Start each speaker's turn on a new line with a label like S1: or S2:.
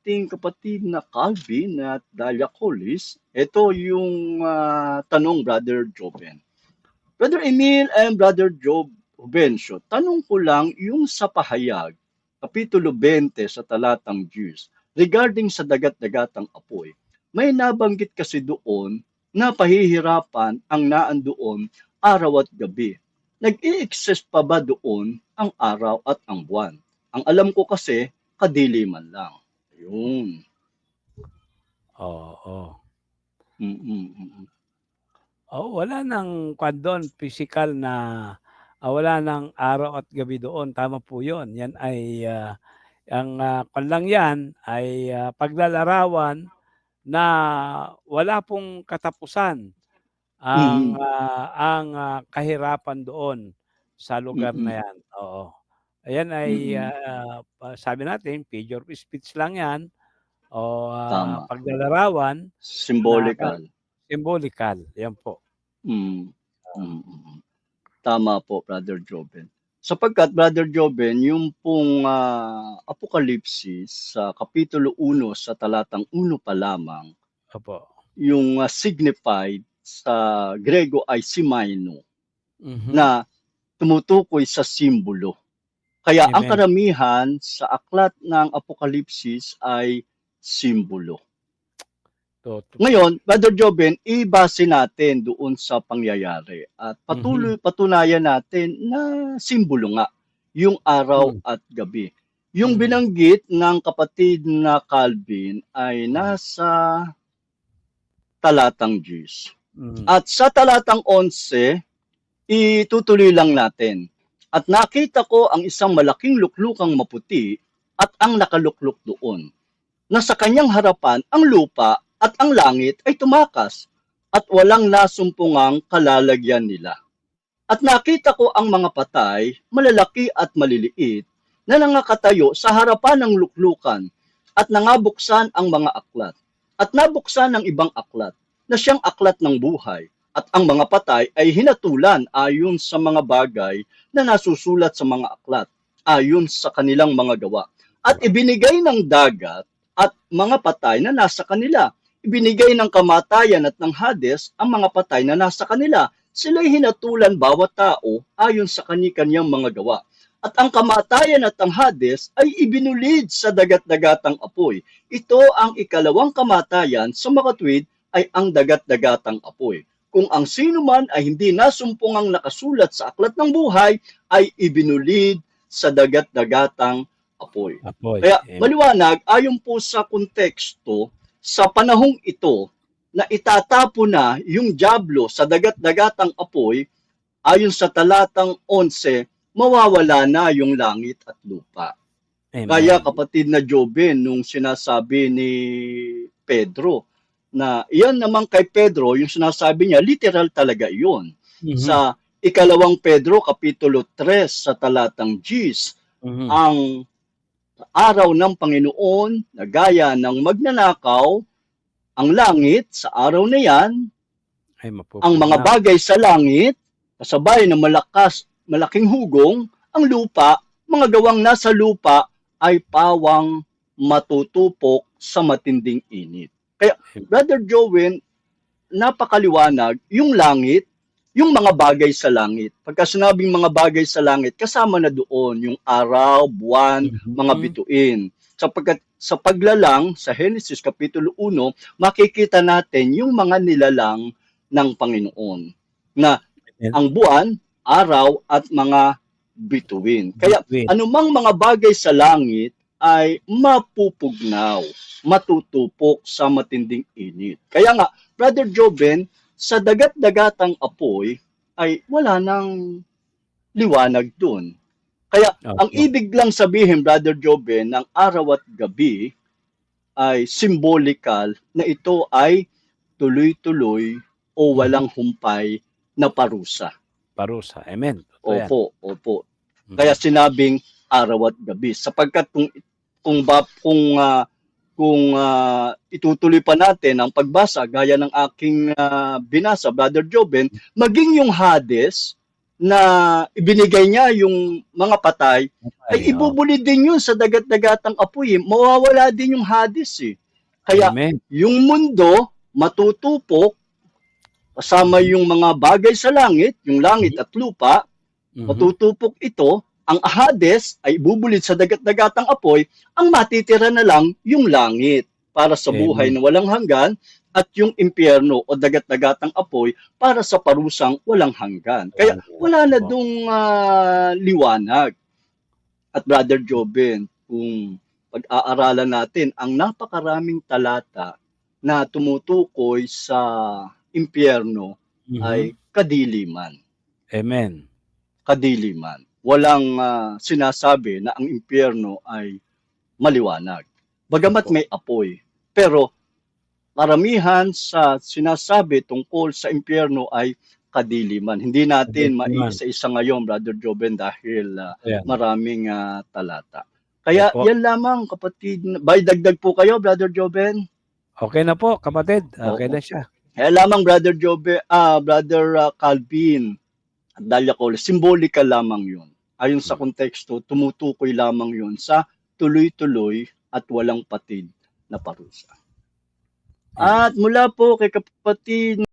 S1: ating kapatid na Calvin at Dalia Collis. Ito yung tanong, Brother Joven. Brother Emil and Brother Job Juvencio, tanong ko lang yung sa pahayag, Kapitulo 20 sa talatang 10, regarding sa dagat-dagatang apoy. May nabanggit kasi doon na pahihirapan ang naandoon araw at gabi. Nag-i-exist pa ba doon ang araw at ang buwan? Ang alam ko kasi, kadiliman lang. Ayun.
S2: Oo.
S1: Wala
S2: nang doon, physical na wala nang araw at gabi doon. Tama po yun. Yan ay ang lang yan ay paglalarawan na wala pong katapusan ang kahirapan doon sa lugar na yan. Oo. Ayan ay sabi natin, figure of speech lang yan o
S1: Tama.
S2: paglalarawan.
S1: Symbolical.
S2: Symbolical. Yan po.
S1: Tama po, Brother Joven. Sapagkat, Brother Joven, yung pong Apokalipsis sa Kapitulo 1 sa talatang 1 pa lamang,
S2: Opo.
S1: yung signified sa Grego ay simaino, na tumutukoy sa simbolo. Kaya ang karamihan sa aklat ng Apokalipsis ay simbolo. Ngayon, Brother Joven, ibase natin doon sa pangyayari at patunayan natin na simbolo nga yung araw at gabi. Yung binanggit ng kapatid na Calvin ay nasa talatang 10. At sa talatang 11, itutuloy lang natin. At nakita ko ang isang malaking luklukang maputi at ang nakalukluk doon, na sa kanyang harapan ang lupa at ang langit ay tumakas at walang nasumpungang kalalagyan nila. At nakita ko ang mga patay, malalaki at maliliit, na nangakatayo sa harapan ng luklukan at nangabuksan ang mga aklat. At nabuksan ang ibang aklat na siyang aklat ng buhay. At ang mga patay ay hinatulan ayon sa mga bagay na nasusulat sa mga aklat, ayon sa kanilang mga gawa. At ibinigay ng dagat at mga patay na nasa kanila. Ibinigay ng kamatayan at ng Hades ang mga patay na nasa kanila. Sila'y hinatulan bawat tao ayon sa kani-kanyang mga gawa. At ang kamatayan at ang Hades ay ibinulid sa dagat-dagatang apoy. Ito ang ikalawang kamatayan, sa makatwid ay ang dagat-dagatang apoy. Kung ang sino man ay hindi nasumpungang nakasulat sa aklat ng buhay, ay ibinulid sa dagat-dagatang apoy. Kaya maliwanag, ayon po sa konteksto, sa panahong ito, na itatapo na yung dyablo sa dagat-dagatang apoy, ayon sa talatang 11, mawawala na yung langit at lupa. Amen. Kaya kapatid na Joven, nung sinasabi ni Pedro, na iyan naman kay Pedro, yung sinasabi niya, literal talaga iyon. Sa ikalawang Pedro, Kapitulo 3, sa talatang 10, ang araw ng Panginoon, na gaya ng magnanakaw, ang langit sa araw na yan, ang mga bagay sa langit, kasabay ng malaking hugong, ang lupa, mga gawang nasa lupa, ay pawang matutupok sa matinding init. Kaya, Brother Joven, napakaliwanag, yung langit, yung mga bagay sa langit. Pagka sinabing mga bagay sa langit, kasama na doon yung araw, buwan, mga bituin. Sapagkat sa paglalang, sa Genesis Kapitulo 1, makikita natin yung mga nilalang ng Panginoon. Na ang buwan, araw, at mga bituin. Kaya anumang mga bagay sa langit ay mapupugnaw, matutupok sa matinding init. Kaya nga, Brother Joven, sa dagat-dagatang apoy ay wala nang liwanag doon. Kaya ang ibig lang sabihin, Brother Joven, ng araw at gabi ay symbolical na ito ay tuloy-tuloy o walang humpay na parusa.
S2: Parusa, amen.
S1: Opo. Kaya sinabing araw at gabi. Sapagkat kung itutuloy pa natin ang pagbasa, gaya ng aking binasa, Brother Joven, maging yung Hades na ibinigay niya yung mga patay, ay
S2: Ay, oo.
S1: ibubuli din yun sa dagat-dagatang apoy. Mawawala din yung Hades eh. Kaya
S2: Amen.
S1: yung mundo matutupok kasama
S2: Mhm.
S1: yung mga bagay sa langit, yung langit
S2: Mhm.
S1: at lupa,
S2: Mhm.
S1: matutupok ito, ang Hades ay bubulit sa dagat-dagatang apoy, ang matitira na lang yung langit para sa buhay
S2: Amen.
S1: na walang hanggan at yung impyerno o dagat-dagatang apoy para sa parusang walang hanggan. Kaya
S2: Walang hirap.
S1: wala na
S2: Opo.
S1: dong liwanag. At Brother Joben, kung pag-aaralan natin ang napakaraming talata na tumutukoy sa impyerno ay
S2: Mhm.
S1: kadiliman.
S2: Amen.
S1: Kadiliman. Walang sinasabi na ang impyerno ay maliwanag. Bagamat
S2: Opo.
S1: may apoy. Pero karamihan sa sinasabi tungkol sa impyerno ay kadiliman. Hindi natin
S2: Kadiliman.
S1: maiisa-isa ngayon, Brother Joben, dahil
S2: Ayan.
S1: maraming talata. Kaya
S2: Opo.
S1: yan lamang, kapatid. Bay, dagdag po kayo, Brother Joben.
S2: Okey na po kapatid, okey
S1: Oo.
S2: na siya.
S1: Kaya lamang, Brother Calvin at Dalia Cole, symbolika lamang yun. Ayon sa konteksto, tumutukoy lamang yun sa tuloy-tuloy at walang patid na parusa.
S2: Ayan.
S1: At mula po kay kapatid